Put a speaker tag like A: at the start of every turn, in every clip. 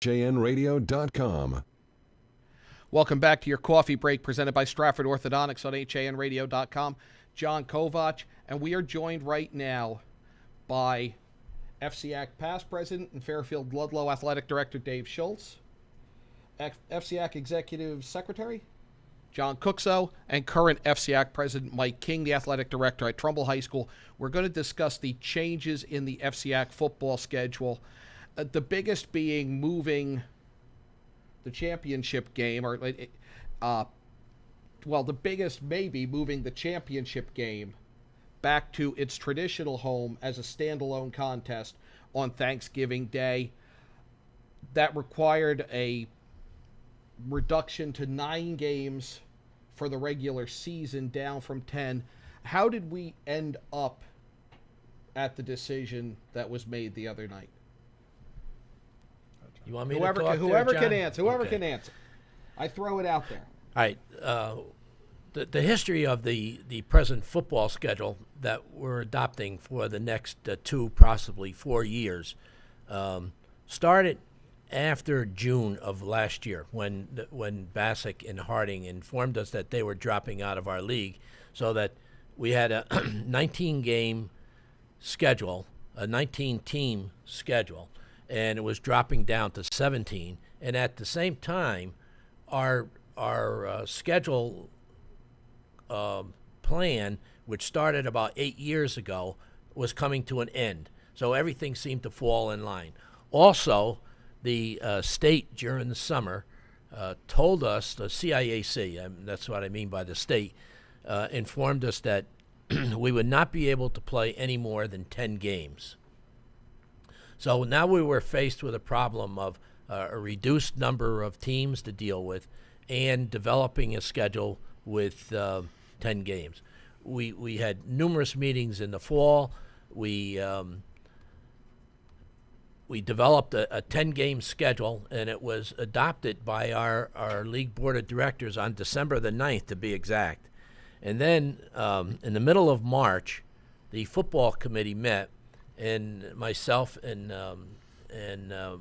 A: HANradio.com.
B: Welcome back to your coffee break presented by Stratford Orthodontics on HANradio.com. John Kovach, and we are joined right now by FCIAC past president and Fairfield Ludlow Athletic Director Dave Shulz, FCIAC Executive Secretary John Kuczo, and current FCIAC President Mike King, the Athletic Director at Trumbull High School. We're going to discuss the changes in the FCIAC football schedule, the biggest being moving the championship game, or the biggest maybe moving the championship game back to its traditional home as a standalone contest on Thanksgiving Day. That required a reduction to 9 games for the regular season, down from 10. How did we end up at the decision that was made the other night?
C: You want me
B: whoever
C: to talk
B: whoever
C: there,
B: can
C: John?
B: answer. Whoever
C: Okay.
B: can answer. I throw it out there.
C: All right. The history of the present football schedule that we're adopting for the next 2, possibly 4 years, started after June of last year, when Bassick and Harding informed us that they were dropping out of our league, so that we had a 19-game schedule, a 19-team schedule, and it was dropping down to 17. And at the same time, our schedule plan, which started about 8 years ago, was coming to an end. So everything seemed to fall in line. Also, the state during the summer told us, the CIAC, that's what I mean by the state, informed us that we would not be able to play any more than 10 games. So now we were faced with a problem of a reduced number of teams to deal with and developing a schedule with 10 games. We had numerous meetings in the fall. We developed a 10-game schedule, and it was adopted by our league board of directors on December the 9th, to be exact. And then in the middle of March, the football committee met, and myself and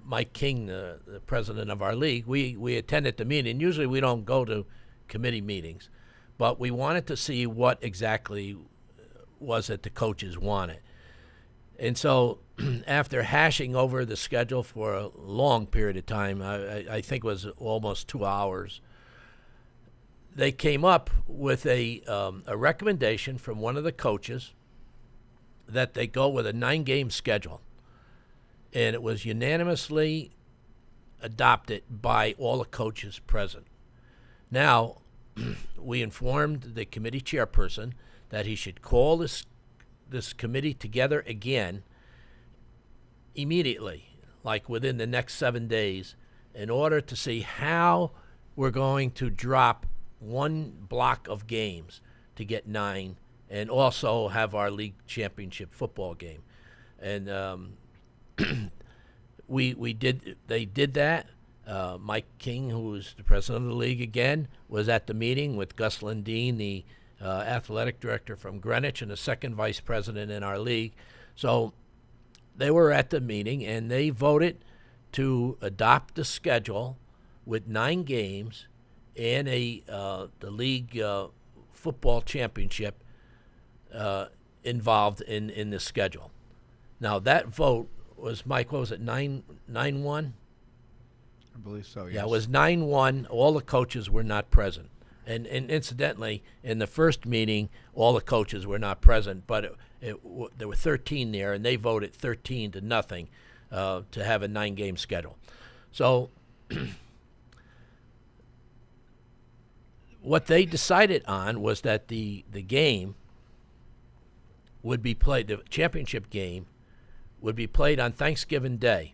C: Mike King, the president of our league, we attended the meeting. Usually we don't go to committee meetings, but we wanted to see what exactly was it the coaches wanted. And so after hashing over the schedule for a long period of time, I think it was almost 2 hours, they came up with a recommendation from one of the coaches that they go with a 9-game schedule. And it was unanimously adopted by all the coaches present. Now, we informed the committee chairperson that he should call this committee together again immediately, like within the next 7 days, in order to see how we're going to drop one block of games to get 9, and also have our league championship football game. And they did that. Mike King, who was the president of the league again, was at the meeting with Gus Lindeen, the athletic director from Greenwich, and the second vice president in our league. So they were at the meeting, and they voted to adopt the schedule with 9 games and the league football championship involved in the schedule. Now, that vote was, Mike, what was it, 9-1?
D: I believe so, yes.
C: Yeah, it was 9-1. All the coaches were not present. And incidentally, in the first meeting, all the coaches were not present, but there were 13 there, and they voted 13-0 to have a 9-game schedule. So what they decided on was that the game would be played, the championship game would be played on Thanksgiving Day,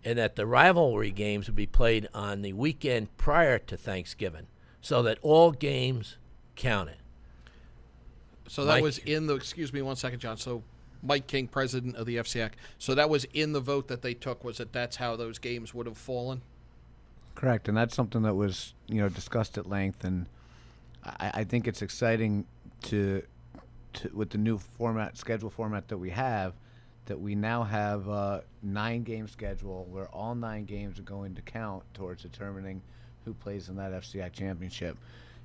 C: and that the rivalry games would be played on the weekend prior to Thanksgiving, so that all games counted.
B: So that was in the, excuse me one second, John. So Mike King, president of the FCIAC. So that was in the vote that they took, was that that's how those games would have fallen?
D: Correct, and that's something that was discussed at length, and I think it's exciting to with the new schedule format that we have, that we now have a 9-game schedule where all 9 games are going to count towards determining who plays in that FCIAC championship.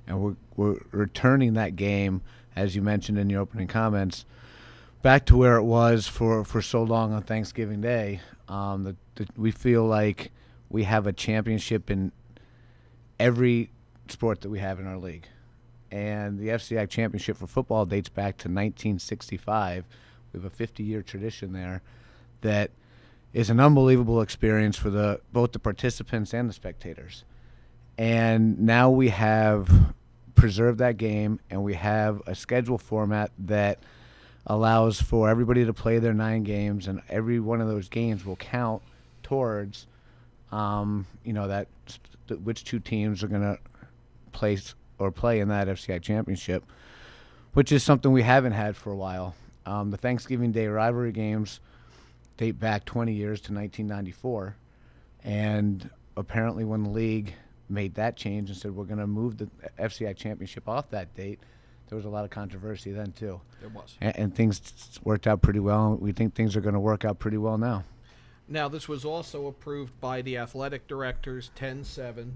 D: And we're returning that game, as you mentioned in your opening comments, back to where it was for so long on Thanksgiving Day. We feel like we have a championship in every sport that we have in our league. And the FCIAC championship for football dates back to 1965. We have a 50-year tradition there that is an unbelievable experience for both the participants and the spectators. And now we have preserved that game, and we have a schedule format that allows for everybody to play their 9 games, and every one of those games will count towards, which 2 teams are going to play in that FCIAC championship, which is something we haven't had for a while. The Thanksgiving Day rivalry games date back 20 years to 1994, and apparently when the league made that change and said we're going to move the FCIAC championship off that date, there was a lot of controversy then too.
B: There was.
D: And things worked out pretty well. We think things are going to work out pretty well now.
B: Now, this was also approved by the athletic directors 10-7,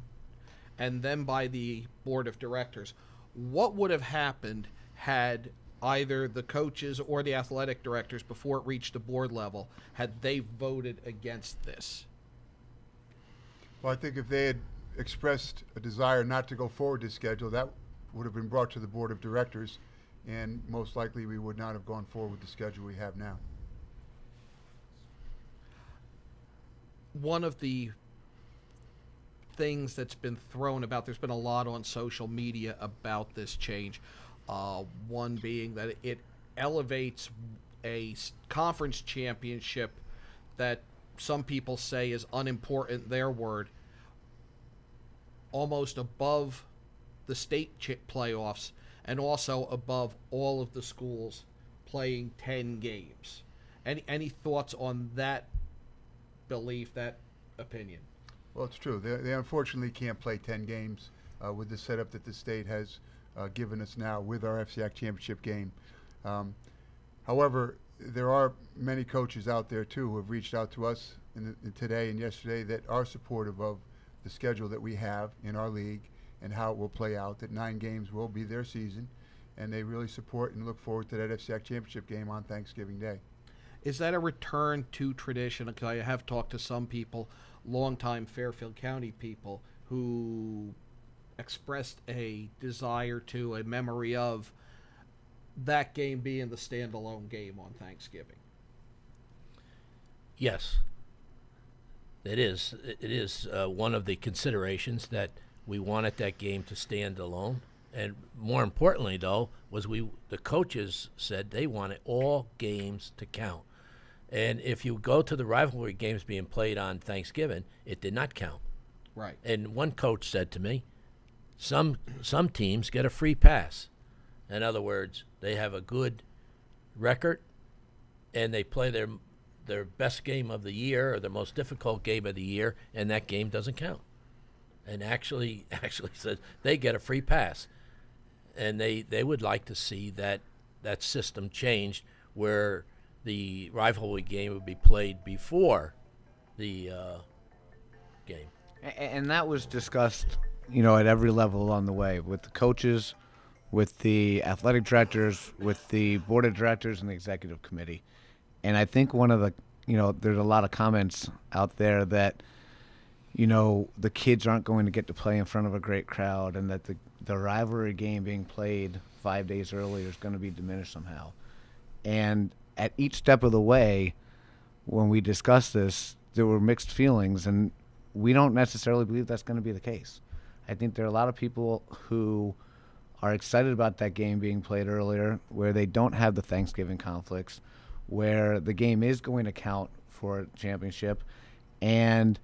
B: and then by the board of directors. What would have happened had either the coaches or the athletic directors, before it reached the board level, had they voted against this?
A: Well, I think if they had expressed a desire not to go forward this schedule, that would have been brought to the board of directors, and most likely we would not have gone forward with the schedule we have now.
B: One of the things that's been thrown about, there's been a lot on social media about this change. One being that it elevates a conference championship that some people say is unimportant, their word, almost above the state playoffs, and also above all of the schools playing 10 games. Any thoughts on that belief, that opinion?
A: Well, it's true. They unfortunately can't play 10 games with the setup that the state has given us now with our FCIAC championship game. However, there are many coaches out there, too, who have reached out to us today and yesterday that are supportive of the schedule that we have in our league and how it will play out, that 9 games will be their season, and they really support and look forward to that FCIAC championship game on Thanksgiving Day.
B: Is that a return to tradition? Because I have talked to some people, longtime Fairfield County people, who expressed a desire to, a memory of that game being the standalone game on Thanksgiving.
C: Yes, it is. It is one of the considerations that we wanted that game to stand alone. And more importantly, though, was the coaches said they wanted all games to count. And if you go to the rivalry games being played on Thanksgiving, it did not count.
B: Right.
C: And one coach said to me, some teams get a free pass. In other words, they have a good record and they play their best game of the year or their most difficult game of the year, and that game doesn't count. And actually said they get a free pass. And they would like to see that system changed where the rivalry game would be played before the game.
D: And that was discussed, at every level along the way with the coaches, with the athletic directors, with the board of directors and the executive committee. And I think one of the, there's a lot of comments out there that, the kids aren't going to get to play in front of a great crowd, and that the rivalry game being played 5 days earlier is going to be diminished somehow. And at each step of the way, when we discussed this, there were mixed feelings, and we don't necessarily believe that's going to be the case. I think there are a lot of people who are excited about that game being played earlier, where they don't have the Thanksgiving conflicts, where the game is going to count for a championship, and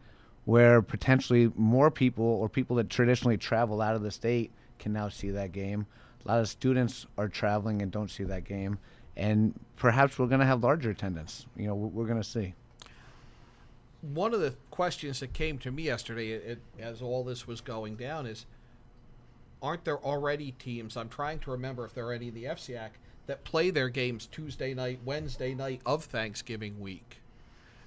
D: where potentially more people or people that traditionally travel out of the state can now see that game. A lot of students are traveling and don't see that game, and perhaps we're going to have larger attendance. We're going to see.
B: One of the questions that came to me yesterday as all this was going down is, aren't there already teams, I'm trying to remember if there are any in the FCIAC, that play their games Tuesday night, Wednesday night of Thanksgiving week.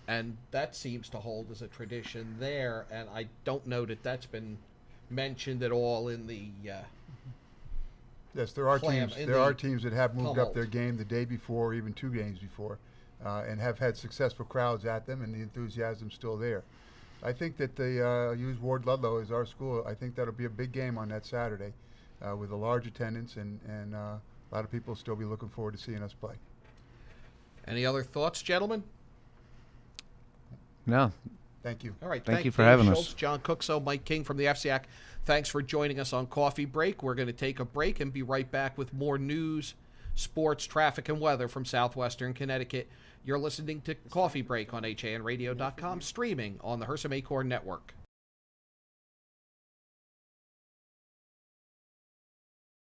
B: And that seems to hold as a tradition there, and I don't know that that's been mentioned at all in the
A: Yes, there are
B: Clam
A: teams.
B: in
A: There
B: the
A: are teams that have moved
B: tumult.
A: up their game the day before, or even 2 games before, and have had successful crowds at them, and the enthusiasm's still there. I think that the use Ward Ludlow as our school. I think that'll be a big game on that Saturday, with a large attendance, and a lot of people will still be looking forward to seeing us play.
B: Any other thoughts, gentlemen?
D: No,
A: Thank you.
B: All right.
D: Thank you for
B: Dave
D: having
B: Shulz,
D: us.
B: John Kuczo, Mike King from the FCIAC. Thanks for joining us on Coffee Break. We're going to take a break and be right back with more news, sports, traffic, and weather from southwestern Connecticut. You're listening to Coffee Break on HANradio.com, streaming on the Hersam Acorn Network.